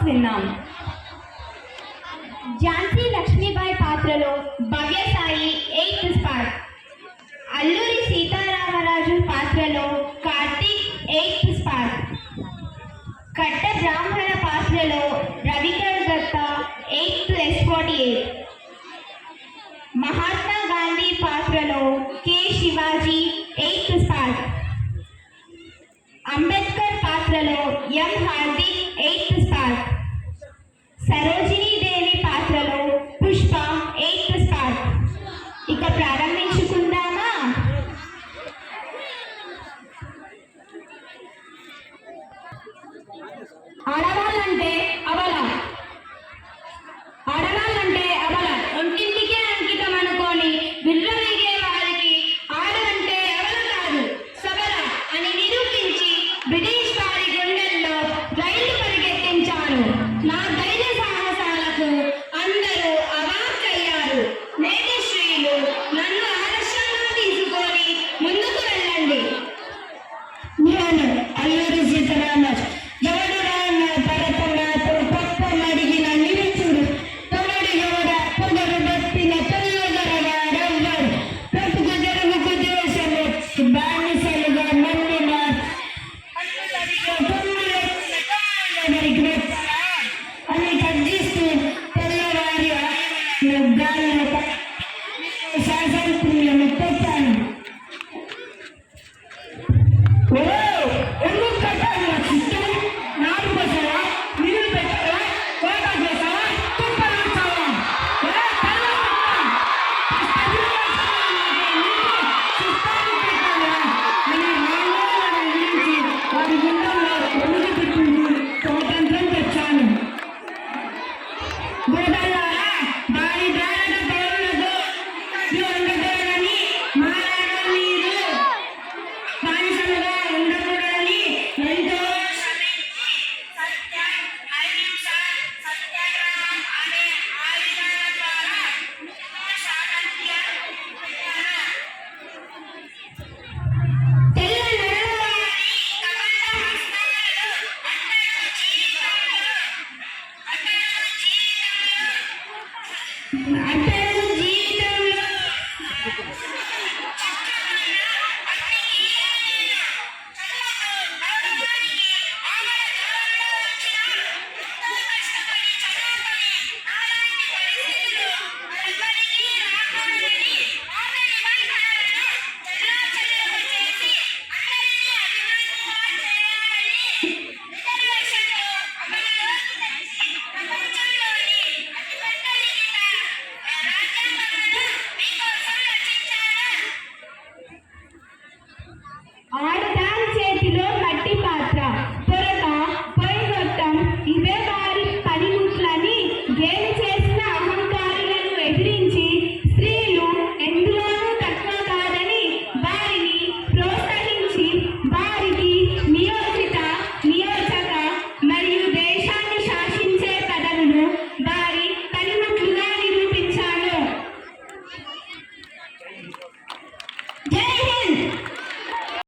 విన్నాం. ఝాన్సీ లక్ష్మీబాయి పాత్రలో భవ్యసాయి 8th spot, Alluri Sitaramaraju పాత్రలో కార్తీక్ 8th స్పాట్, కట్ట బ్రాహ్మణ పాత్రలో రవికర్ దత్త 8th S48, మహాత్మా గాంధీ పాత్రలో K Shivaji 8th spot, Ambedkar పాత్రలో ఎం హార్దిక్ 8th స్పాట్, సరోజినీ దేవి పాత్రలో పుష్ప 8th స్పాట్. ఇక ప్రారంభించుకుందామా? ఆడవాళ్ళంటే అబల, ఆడవాళ్ళంటే అబల, ఒంటింటికే అంకితం అనుకోని విర్రవీగే వారికి ఆడదంటే ఎవరు కాదు సబల అని నిరూపించి బ్రిటిష్ వారి గుండెల్లో రైళ్లు పరిగెత్తించాను. నా ధైర్య సాహసాలకు అందరూ అవాక్కయ్యారు. నేటి స్త్రీలు నన్ను ఆదర్శంగా తీసుకొని ముందుకు వెళ్ళండి. నేను అల్లూరి సీతారామరాజు. ఎవడు రాన్న పడపడాతో పప్ప మడిగిన నిరుచుడు, తొడడి ఎవడ పొగరు బట్టిన తొల్లగరవాడెవ్వడు, బ్రతుకు జరుగుకు దేశము బానిసలుగా మన్నిన అని గర్జిస్తూ తెల్లవారి గాల్లో శాసనప్రియము పెట్టాను. ఎందుకు కట్టాలి నా చుట్టూ? నాటు పోసావా? నీళ్ళు పెట్టావా? కోట చేసావా? తుప్పలు వచ్చావా? వారి గుండెల్లో ఒలుగు తిట్టింది స్వాతంత్రం తెచ్చాను. గోదావరి వారి భారత పౌరులకు ఉండకూడదని, మానవ నీరు బానిసలుగా ఉండకూడదని ఎంతో శ్రమించి సత్యం, అహింస, సత్యాగ్రహం అనే ఆయుధాల ద్వారా స్వాతంత్ర్యం తెల్ల నడవని కమండ హస్తాలు అతడు జీవితంలో ఆడ డాన్స్